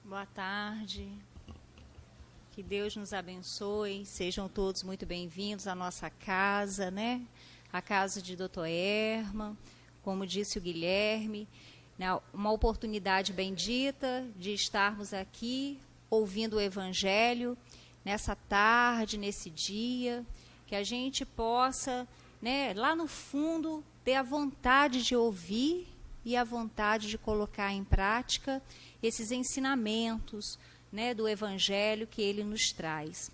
Boa tarde. Que Deus nos abençoe. Sejam todos muito bem-vindos à nossa casa, né? A casa de Dr. Erma, como disse o Guilherme, né? Uma oportunidade bendita de estarmos aqui ouvindo o Evangelho nessa tarde, nesse dia, que a gente possa, né, lá no fundo, ter a vontade de ouvir e a vontade de colocar em prática esses ensinamentos, né, do Evangelho que ele nos traz.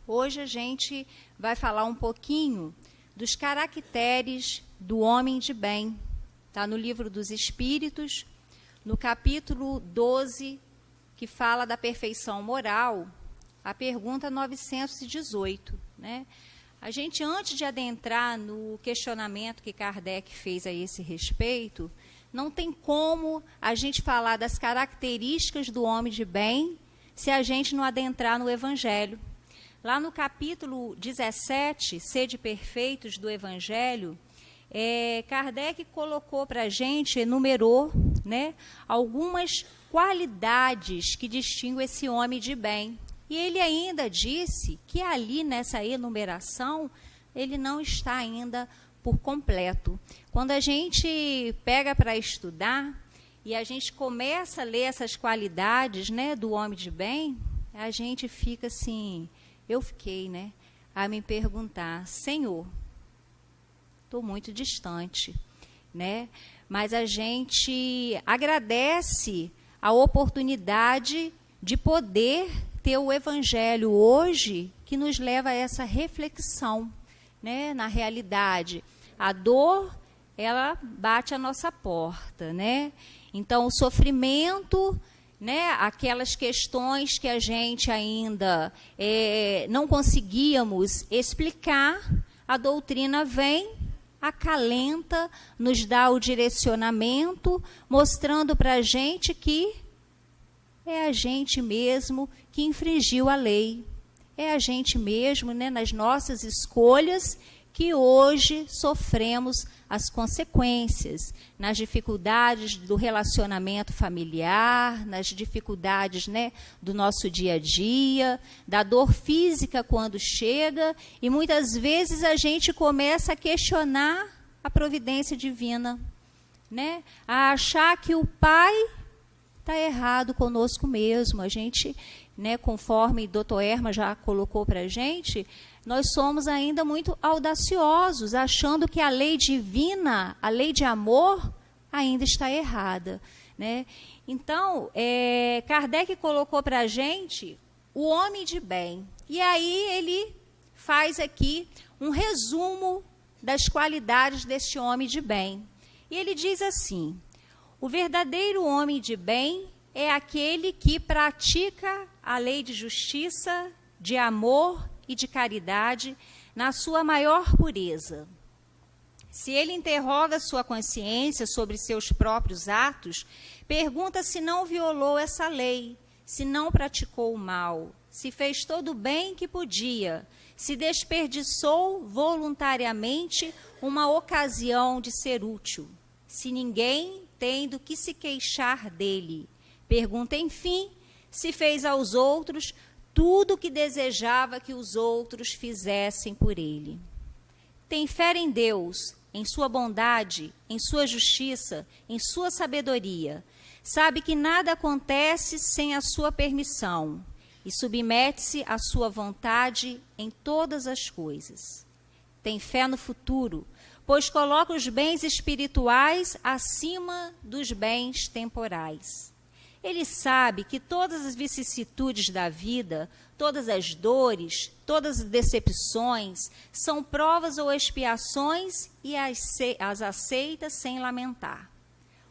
Hoje a gente vai falar um pouquinho dos caracteres do homem de bem. Está no Livro dos Espíritos, no capítulo 12, que fala da perfeição moral, a pergunta 918, né? A gente, antes de adentrar no questionamento que Kardec fez a esse respeito, não tem como a gente falar das características do homem de bem se a gente não adentrar no Evangelho. Lá no capítulo 17, Sede Perfeitos do Evangelho, Kardec colocou para a gente, enumerou, né, algumas qualidades que distinguem esse homem de bem. E ele ainda disse que ali nessa enumeração, ele não está ainda por completo. Quando a gente pega para estudar e a gente começa a ler essas qualidades, né, do homem de bem, a gente fica assim, eu fiquei, né, a me perguntar, Senhor, estou muito distante, né? Mas a gente agradece a oportunidade de poder ter o Evangelho hoje que nos leva a essa reflexão, né? Na realidade, a dor, ela bate a nossa porta, né? Então, o sofrimento, né? Aquelas questões que a gente ainda não conseguíamos explicar, a doutrina vem, acalenta, nos dá o direcionamento, mostrando para a gente que é a gente mesmo que infringiu a lei. É a gente mesmo, né, nas nossas escolhas, que hoje sofremos as consequências, nas dificuldades do relacionamento familiar, nas dificuldades, né, do nosso dia a dia, da dor física quando chega, e muitas vezes a gente começa a questionar a providência divina, né, a achar que o Pai está errado conosco mesmo. A gente, né, conforme Dr. Erma já colocou para a gente, nós somos ainda muito audaciosos, achando que a lei divina, a lei de amor, ainda está errada, né? Então, Kardec colocou para a gente o homem de bem. E aí ele faz aqui um resumo das qualidades deste homem de bem. E ele diz assim: o verdadeiro homem de bem é aquele que pratica a lei de justiça, de amor e de caridade na sua maior pureza. Se ele interroga sua consciência sobre seus próprios atos, pergunta se não violou essa lei, se não praticou o mal, se fez todo o bem que podia, se desperdiçou voluntariamente uma ocasião de ser útil, se ninguém tem do que se queixar dele. Pergunta, enfim, se fez aos outros tudo o que desejava que os outros fizessem por ele. Tem fé em Deus, em sua bondade, em sua justiça, em sua sabedoria. Sabe que nada acontece sem a sua permissão e submete-se à sua vontade em todas as coisas. Tem fé no futuro, pois coloca os bens espirituais acima dos bens temporais. Ele sabe que todas as vicissitudes da vida, todas as dores, todas as decepções, são provas ou expiações e as aceita sem lamentar.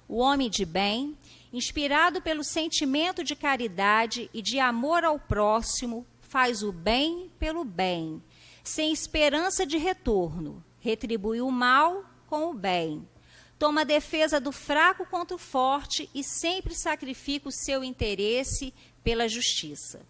O homem de bem, inspirado pelo sentimento de caridade e de amor ao próximo, faz o bem pelo bem, sem esperança de retorno, retribui o mal com o bem. Toma a defesa do fraco contra o forte e sempre sacrifica o seu interesse pela justiça.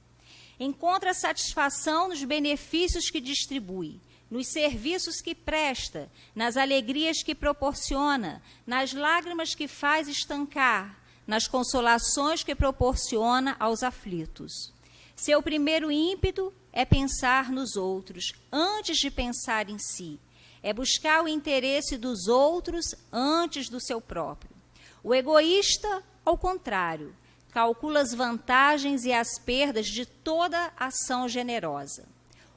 Encontra satisfação nos benefícios que distribui, nos serviços que presta, nas alegrias que proporciona, nas lágrimas que faz estancar, nas consolações que proporciona aos aflitos. Seu primeiro ímpeto é pensar nos outros, antes de pensar em si. É buscar o interesse dos outros antes do seu próprio. O egoísta, ao contrário, calcula as vantagens e as perdas de toda ação generosa.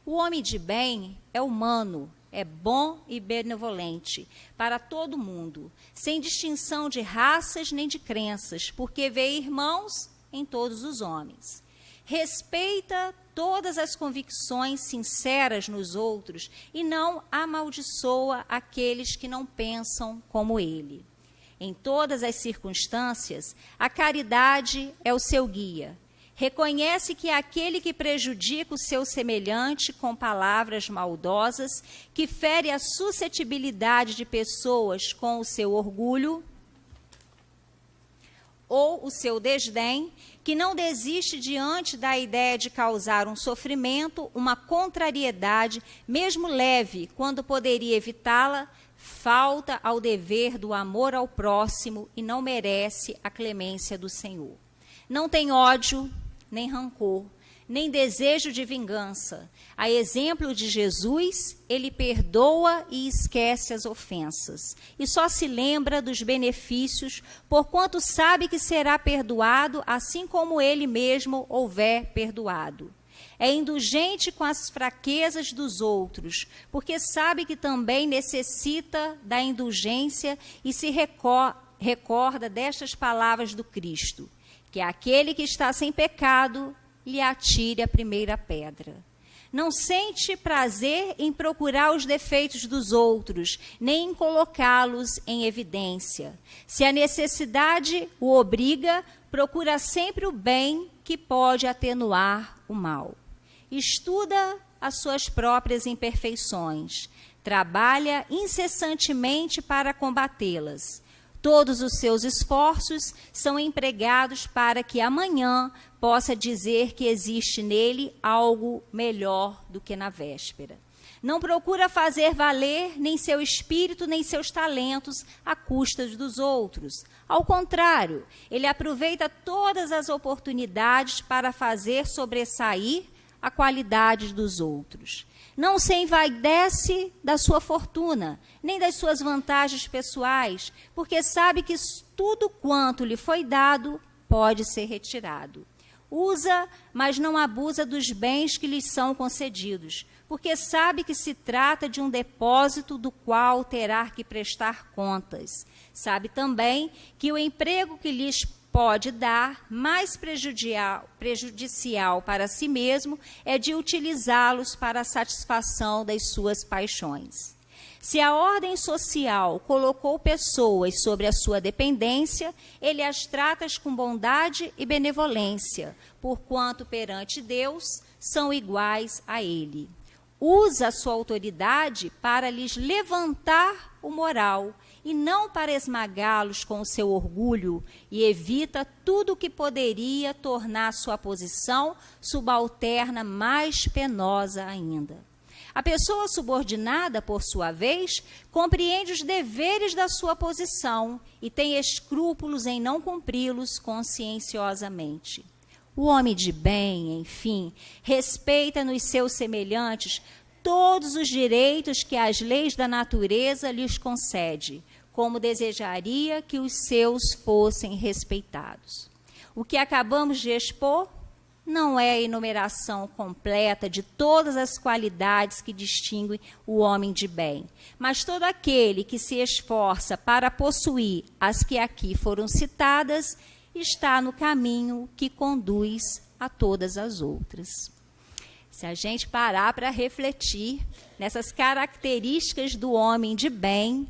O homem de bem é humano, é bom e benevolente para todo mundo, sem distinção de raças nem de crenças, porque vê irmãos em todos os homens. Respeita todas as convicções sinceras nos outros e não amaldiçoa aqueles que não pensam como ele. Em todas as circunstâncias, a caridade é o seu guia. Reconhece que aquele que prejudica o seu semelhante com palavras maldosas, que fere a suscetibilidade de pessoas com o seu orgulho ou o seu desdém, que não desiste diante da ideia de causar um sofrimento, uma contrariedade, mesmo leve, quando poderia evitá-la, falta ao dever do amor ao próximo e não merece a clemência do Senhor. Não tem ódio, nem rancor, nem desejo de vingança. A exemplo de Jesus, ele perdoa e esquece as ofensas. E só se lembra dos benefícios, porquanto sabe que será perdoado, assim como ele mesmo houver perdoado. É indulgente com as fraquezas dos outros, porque sabe que também necessita da indulgência e se recorda destas palavras do Cristo, que aquele que está sem pecado lhe atire a primeira pedra. Não sente prazer em procurar os defeitos dos outros, nem em colocá-los em evidência. Se a necessidade o obriga, procura sempre o bem que pode atenuar o mal. Estuda as suas próprias imperfeições, trabalha incessantemente para combatê-las. Todos os seus esforços são empregados para que amanhã possa dizer que existe nele algo melhor do que na véspera. Não procura fazer valer nem seu espírito, nem seus talentos à custa dos outros. Ao contrário, ele aproveita todas as oportunidades para fazer sobressair a qualidade dos outros. Não se envaidece da sua fortuna, nem das suas vantagens pessoais, porque sabe que tudo quanto lhe foi dado pode ser retirado. Usa, mas não abusa dos bens que lhes são concedidos, porque sabe que se trata de um depósito do qual terá que prestar contas. Sabe também que o emprego que lhes pode dar, mais prejudicial para si mesmo, é de utilizá-los para a satisfação das suas paixões. Se a ordem social colocou pessoas sobre a sua dependência, ele as trata com bondade e benevolência, porquanto perante Deus são iguais a ele. Usa a sua autoridade para lhes levantar o moral, e não para esmagá-los com o seu orgulho, e evita tudo o que poderia tornar sua posição subalterna mais penosa ainda. A pessoa subordinada, por sua vez, compreende os deveres da sua posição e tem escrúpulos em não cumpri-los conscienciosamente. O homem de bem, enfim, respeita nos seus semelhantes todos os direitos que as leis da natureza lhes concede, como desejaria que os seus fossem respeitados. O que acabamos de expor não é a enumeração completa de todas as qualidades que distinguem o homem de bem, mas todo aquele que se esforça para possuir as que aqui foram citadas está no caminho que conduz a todas as outras. Se a gente parar para refletir nessas características do homem de bem,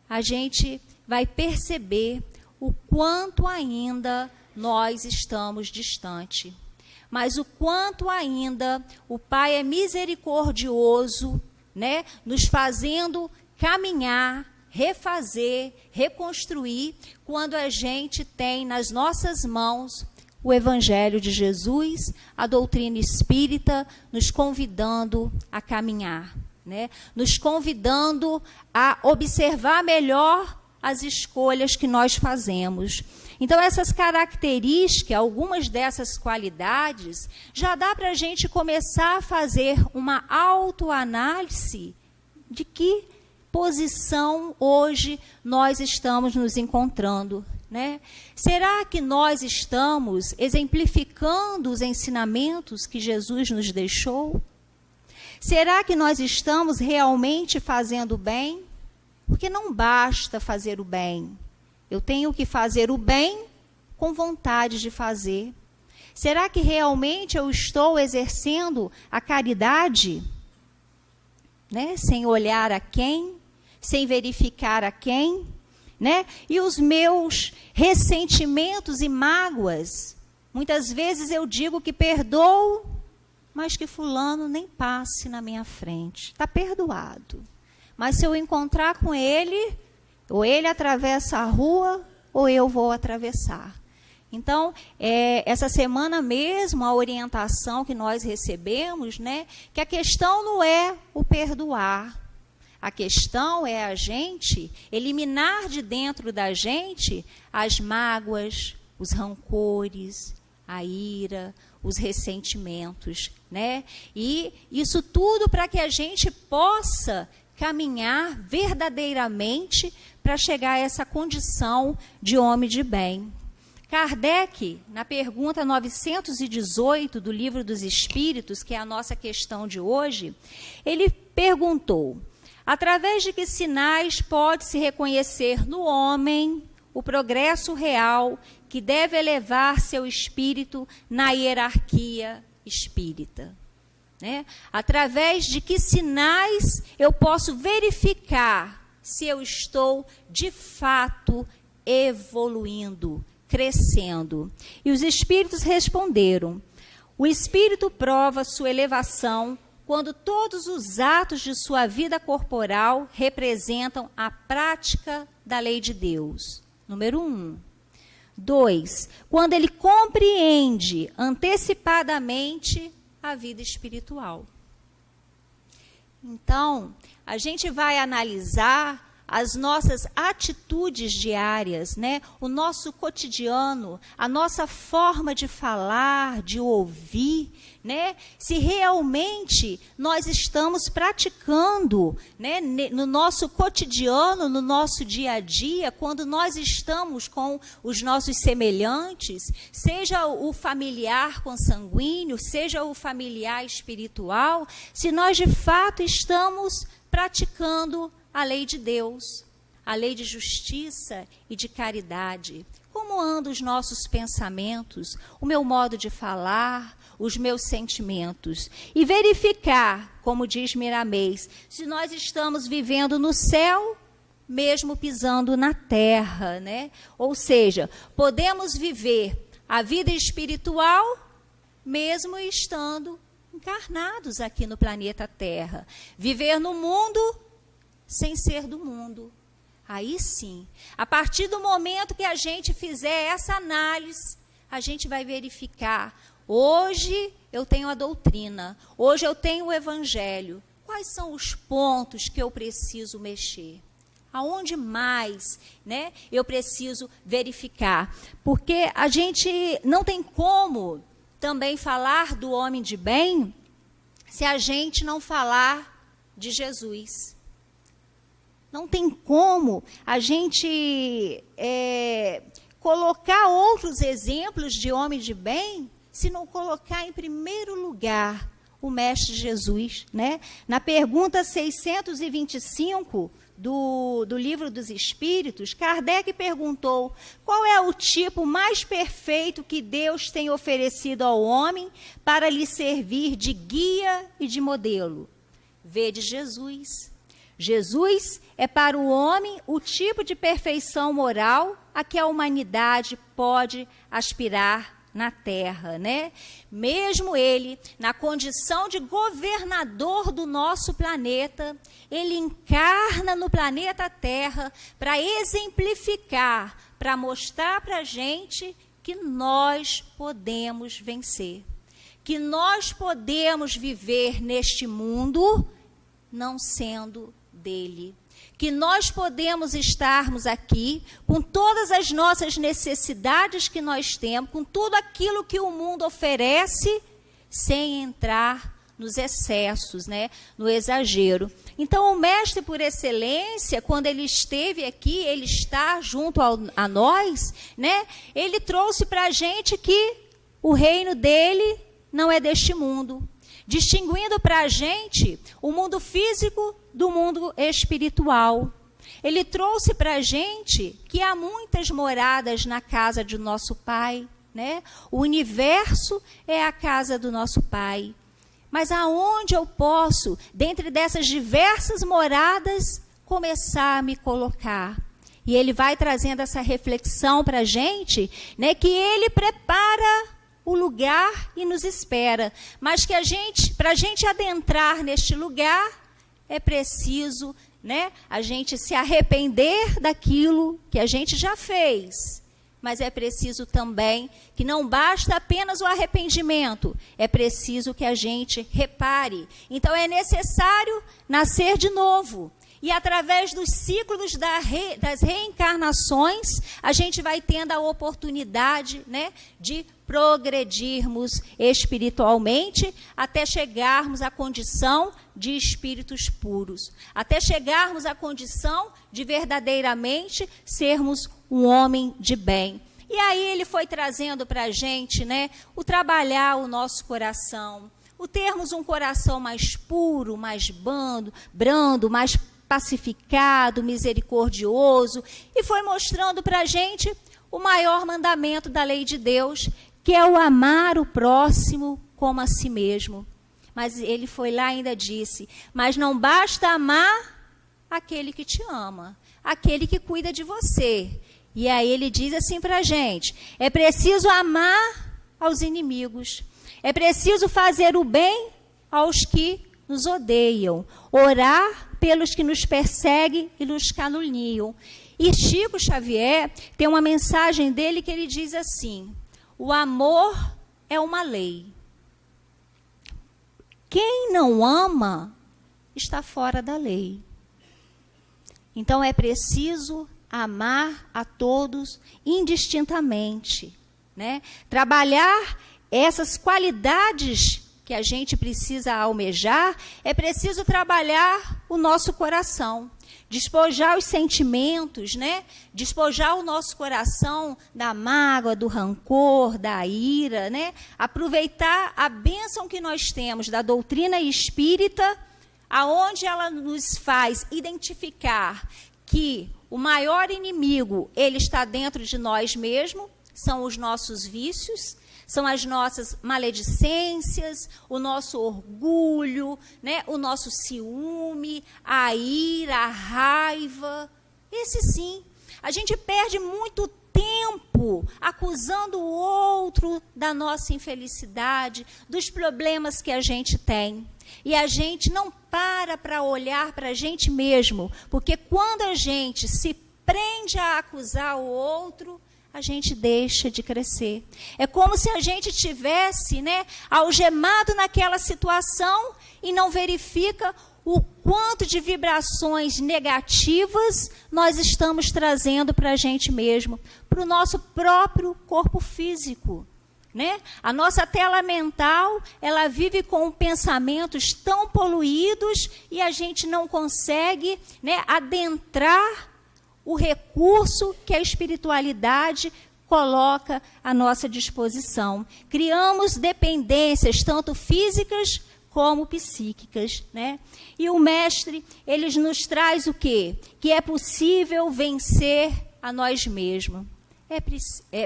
a gente vai perceber o quanto ainda nós estamos distante. Mas o quanto ainda o Pai é misericordioso, né, nos fazendo caminhar, refazer, reconstruir, quando a gente tem nas nossas mãos o Evangelho de Jesus, a doutrina espírita, nos convidando a caminhar, né? Nos convidando a observar melhor as escolhas que nós fazemos. Então, essas características, algumas dessas qualidades, já dá para a gente começar a fazer uma autoanálise de que posição hoje nós estamos nos encontrando, né? Será que nós estamos exemplificando os ensinamentos que Jesus nos deixou? Será que nós estamos realmente fazendo o bem? Porque não basta fazer o bem. Eu tenho que fazer o bem com vontade de fazer. Será que realmente eu estou exercendo a caridade? Né? Sem olhar a quem, sem verificar a quem, né? E os meus ressentimentos e mágoas, muitas vezes eu digo que perdoo, mas que fulano nem passe na minha frente. Está perdoado. Mas se eu encontrar com ele, ou ele atravessa a rua, ou eu vou atravessar. Então, essa semana mesmo, a orientação que nós recebemos, né, que a questão não é o perdoar. A questão é a gente eliminar de dentro da gente as mágoas, os rancores, a ira, os ressentimentos, né? E isso tudo para que a gente possa caminhar verdadeiramente para chegar a essa condição de homem de bem. Kardec, na pergunta 918 do Livro dos Espíritos, que é a nossa questão de hoje, ele perguntou: através de que sinais pode-se reconhecer no homem o progresso real que deve elevar seu espírito na hierarquia espírita? Né? Através de que sinais eu posso verificar se eu estou, de fato, evoluindo, crescendo? E os espíritos responderam: o espírito prova sua elevação quando todos os atos de sua vida corporal representam a prática da lei de Deus. Número 1. 2. Quando ele compreende antecipadamente a vida espiritual. Então, a gente vai analisar as nossas atitudes diárias, né? O nosso cotidiano, a nossa forma de falar, de ouvir, né? Se realmente nós estamos praticando, né? No nosso cotidiano, no nosso dia a dia, quando nós estamos com os nossos semelhantes, seja o familiar consanguíneo, seja o familiar espiritual, se nós de fato estamos praticando a lei de Deus, a lei de justiça e de caridade. Como andam os nossos pensamentos, o meu modo de falar, os meus sentimentos? E verificar, como diz Miramês, se nós estamos vivendo no céu, mesmo pisando na terra, né? Ou seja, podemos viver a vida espiritual, mesmo estando encarnados aqui no planeta Terra. Viver no mundo sem ser do mundo. Aí sim, a partir do momento que a gente fizer essa análise, a gente vai verificar: hoje eu tenho a doutrina, hoje eu tenho o evangelho. Quais são os pontos que eu preciso mexer? Aonde mais, né, eu preciso verificar? Porque a gente não tem como também falar do homem de bem se a gente não falar de Jesus. Não tem como a gente colocar outros exemplos de homem de bem se não colocar em primeiro lugar o Mestre Jesus, né? Na pergunta 625 do Livro dos Espíritos, Kardec perguntou: qual é o tipo mais perfeito que Deus tem oferecido ao homem para lhe servir de guia e de modelo? Vede Jesus. Jesus é para o homem o tipo de perfeição moral a que a humanidade pode aspirar na Terra, né? Mesmo ele, na condição de governador do nosso planeta, ele encarna no planeta Terra para exemplificar, para mostrar para a gente que nós podemos vencer, que nós podemos viver neste mundo não sendo dele, que nós podemos estarmos aqui com todas as nossas necessidades que nós temos, com tudo aquilo que o mundo oferece, sem entrar nos excessos, né, no exagero. Então, o mestre por excelência, quando ele esteve aqui, ele está junto a nós, né, ele trouxe para a gente que o reino dele não é deste mundo, distinguindo para a gente o mundo físico do mundo espiritual. Ele trouxe para a gente que há muitas moradas na casa de nosso Pai, né? O universo é a casa do nosso Pai. Mas aonde eu posso, dentre dessas diversas moradas, começar a me colocar? E ele vai trazendo essa reflexão para a gente, né, que ele prepara o lugar e nos espera. Mas que para a gente adentrar neste lugar, é preciso, né, a gente se arrepender daquilo que a gente já fez. Mas é preciso também que não basta apenas o arrependimento, é preciso que a gente repare. Então é necessário nascer de novo. E através dos ciclos das reencarnações, a gente vai tendo a oportunidade, né, de progredirmos espiritualmente até chegarmos à condição de espíritos puros, até chegarmos à condição de verdadeiramente sermos um homem de bem. E aí ele foi trazendo para a gente, né, o trabalhar o nosso coração, o termos um coração mais puro, mais brando, mais pacificado, misericordioso, e foi mostrando para a gente o maior mandamento da lei de Deus, que é o amar o próximo como a si mesmo. Mas ele foi lá e ainda disse, mas não basta amar aquele que te ama, aquele que cuida de você. E aí ele diz assim para a gente, é preciso amar aos inimigos, é preciso fazer o bem aos que nos odeiam, orar pelos que nos perseguem e nos caluniam. E Chico Xavier tem uma mensagem dele que ele diz assim, o amor é uma lei. Quem não ama está fora da lei. Então é preciso amar a todos indistintamente, né? Trabalhar essas qualidades que a gente precisa almejar, é preciso trabalhar o nosso coração, despojar os sentimentos, né? Despojar o nosso coração da mágoa, do rancor, da ira, né? Aproveitar a bênção que nós temos da doutrina espírita, aonde ela nos faz identificar que o maior inimigo, ele está dentro de nós mesmos, são os nossos vícios, são as nossas maledicências, o nosso orgulho, né? O nosso ciúme, a ira, a raiva. Esse sim. A gente perde muito tempo acusando o outro da nossa infelicidade, dos problemas que a gente tem. E a gente não para olhar para a gente mesmo, porque quando a gente se prende a acusar o outro, a gente deixa de crescer. É como se a gente tivesse, né, algemado naquela situação e não verifica o quanto de vibrações negativas nós estamos trazendo para a gente mesmo, para o nosso próprio corpo físico, né? A nossa tela mental, ela vive com pensamentos tão poluídos e a gente não consegue, né, adentrar o recurso que a espiritualidade coloca à nossa disposição. Criamos dependências, tanto físicas como psíquicas, né? E o mestre, ele nos traz o quê? Que é possível vencer a nós mesmos.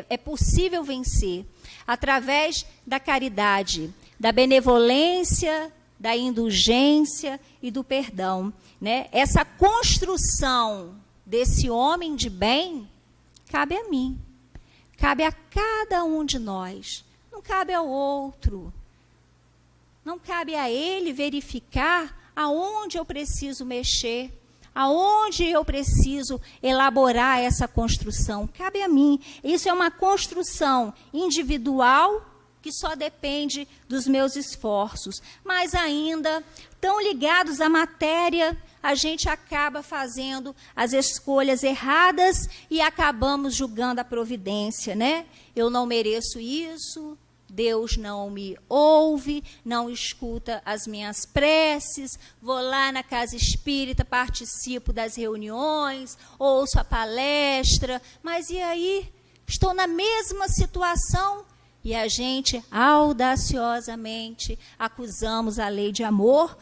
É possível vencer através da caridade, da benevolência, da indulgência e do perdão, né? Essa construção desse homem de bem cabe a mim, cabe a cada um de nós, não cabe ao outro, não cabe a ele verificar aonde eu preciso mexer, aonde eu preciso elaborar essa construção, cabe a mim. Isso é uma construção individual que só depende dos meus esforços, mas ainda tão ligados à matéria, a gente acaba fazendo as escolhas erradas e acabamos julgando a providência, né? Eu não mereço isso, Deus não me ouve, não escuta as minhas preces, vou lá na casa espírita, participo das reuniões, ouço a palestra, mas e aí? Estou na mesma situação e a gente audaciosamente acusamos a lei de amor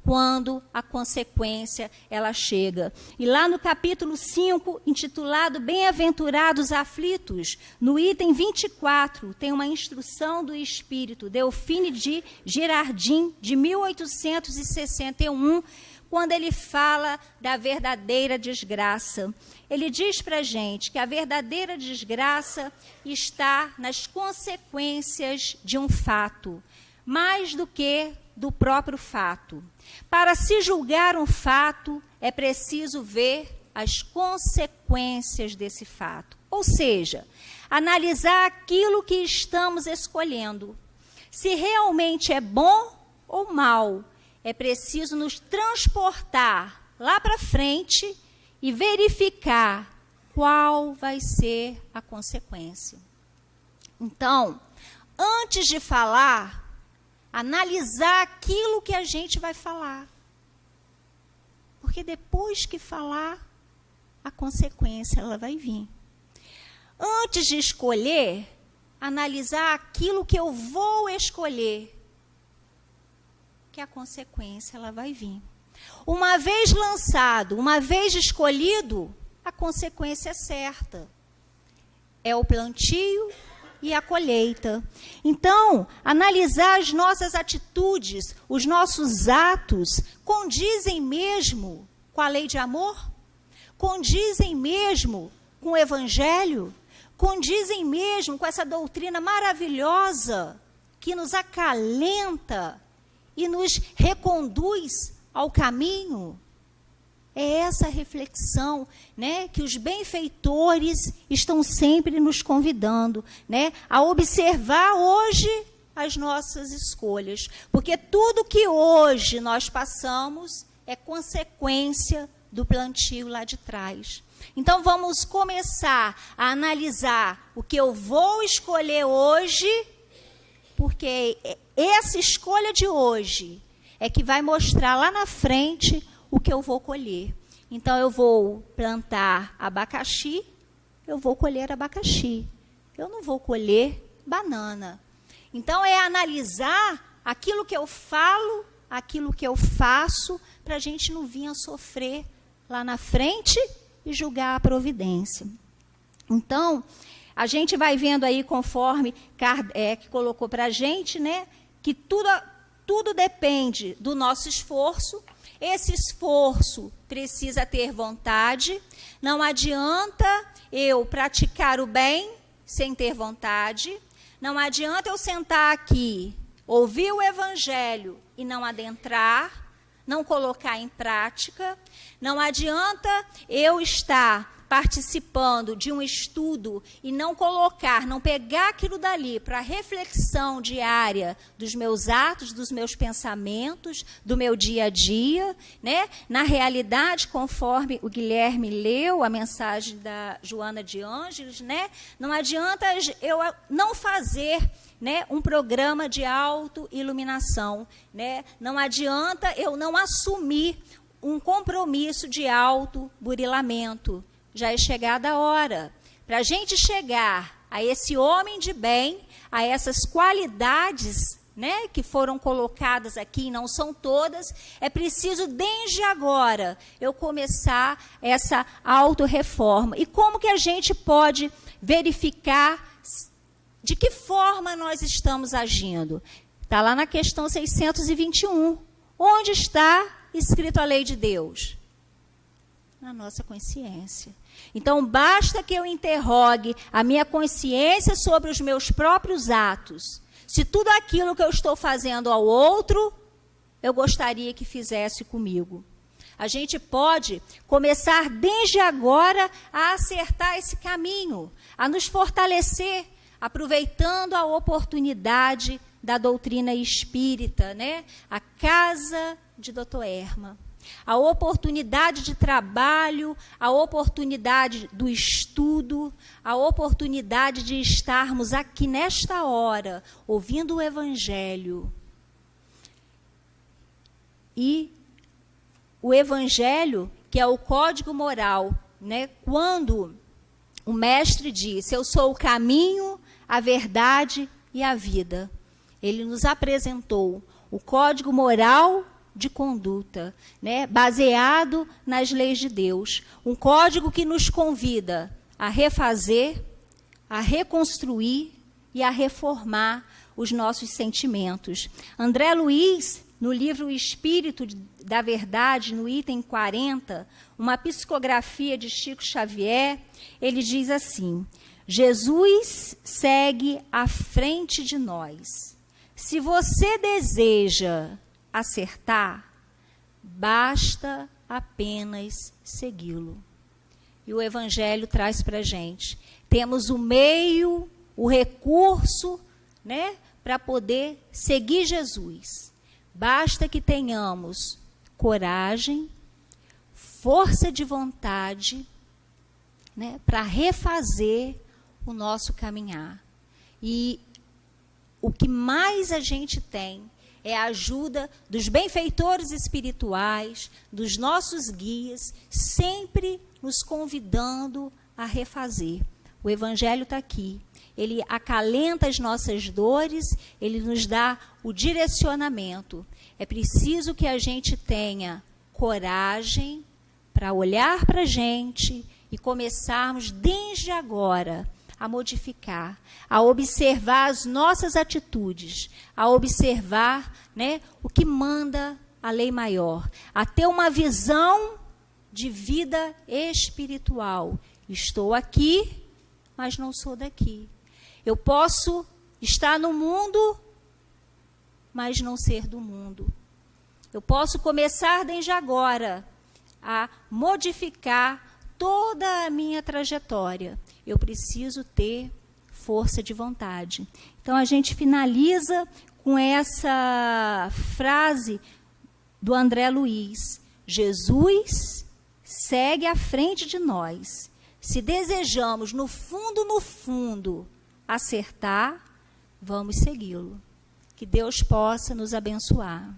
quando a consequência ela chega. E lá no capítulo 5, intitulado Bem-aventurados aflitos, no item 24, tem uma instrução do espírito Delphine de Girardin, de 1861, quando ele fala da verdadeira desgraça. Ele diz para a gente que a verdadeira desgraça está nas consequências de um fato, mais do que do próprio fato. Para se julgar um fato, é preciso ver as consequências desse fato. Ou seja, analisar aquilo que estamos escolhendo. Se realmente é bom ou mal, é preciso nos transportar lá para frente e verificar qual vai ser a consequência. Então, antes de falar, analisar aquilo que a gente vai falar. Porque depois que falar, a consequência ela vai vir. Antes de escolher, analisar aquilo que eu vou escolher, que a consequência ela vai vir. Uma vez lançado, uma vez escolhido, a consequência é certa. É o plantio e a colheita. Então, analisar as nossas atitudes, os nossos atos, condizem mesmo com a lei de amor? Condizem mesmo com o Evangelho? Condizem mesmo com essa doutrina maravilhosa que nos acalenta e nos reconduz ao caminho? É essa reflexão, né, que os benfeitores estão sempre nos convidando, né, a observar hoje as nossas escolhas. Porque tudo que hoje nós passamos é consequência do plantio lá de trás. Então, vamos começar a analisar o que eu vou escolher hoje, porque essa escolha de hoje é que vai mostrar lá na frente o que eu vou colher. Então, eu vou plantar abacaxi, eu vou colher abacaxi. Eu não vou colher banana. Então, é analisar aquilo que eu falo, aquilo que eu faço, para a gente não vir a sofrer lá na frente e julgar a providência. Então, a gente vai vendo aí, conforme Kardec colocou para a gente, né, que tudo depende do nosso esforço. Esse esforço precisa ter vontade. Não adianta eu praticar o bem sem ter vontade. Não adianta eu sentar aqui, ouvir o Evangelho e não adentrar, não colocar em prática. Não adianta eu estar participando de um estudo e não colocar, não pegar aquilo dali para reflexão diária dos meus atos, dos meus pensamentos, do meu dia a dia, né? Na realidade, conforme o Guilherme leu a mensagem da Joana de Ângeles, né? Não adianta eu não fazer, né, um programa de autoiluminação, né? Não adianta eu não assumir um compromisso de autoburilamento. Já é chegada a hora. Para a gente chegar a esse homem de bem, a essas qualidades, né, que foram colocadas aqui, não são todas, é preciso, desde agora, eu começar essa autorreforma. E como que a gente pode verificar de que forma nós estamos agindo? Está lá na questão 621. Onde está escrito a lei de Deus? Na nossa consciência. Então, basta que eu interrogue a minha consciência sobre os meus próprios atos. Se tudo aquilo que eu estou fazendo ao outro, eu gostaria que fizesse comigo. A gente pode começar desde agora a acertar esse caminho, a nos fortalecer, aproveitando a oportunidade da doutrina espírita, né? A casa de Dr. Erma. A oportunidade de trabalho, a oportunidade do estudo, a oportunidade de estarmos aqui nesta hora, ouvindo o Evangelho. E o Evangelho, que é o código moral, né? Quando o Mestre disse, eu sou o caminho, a verdade e a vida. Ele nos apresentou o código moral de conduta, né, baseado nas leis de Deus. Um código que nos convida a refazer, a reconstruir e a reformar os nossos sentimentos. André Luiz, no livro O Espírito da Verdade, no item 40, uma psicografia de Chico Xavier, ele diz assim: Jesus segue à frente de nós. Se você deseja acertar, basta apenas segui-lo. E o Evangelho traz para a gente. Temos o meio, o recurso, né, para poder seguir Jesus. Basta que tenhamos coragem, força de vontade, né, para refazer o nosso caminhar. E o que mais a gente tem é a ajuda dos benfeitores espirituais, dos nossos guias, sempre nos convidando a refazer. O Evangelho está aqui. Ele acalenta as nossas dores, ele nos dá o direcionamento. É preciso que a gente tenha coragem para olhar para a gente e começarmos desde agora a modificar, a observar as nossas atitudes, a observar, né, o que manda a lei maior, a ter uma visão de vida espiritual. Estou aqui, mas não sou daqui. Eu posso estar no mundo, mas não ser do mundo. Eu posso começar desde agora a modificar toda a minha trajetória. Eu preciso ter força de vontade. Então, a gente finaliza com essa frase do André Luiz: Jesus segue à frente de nós. Se desejamos, no fundo, acertar, vamos segui-lo. Que Deus possa nos abençoar.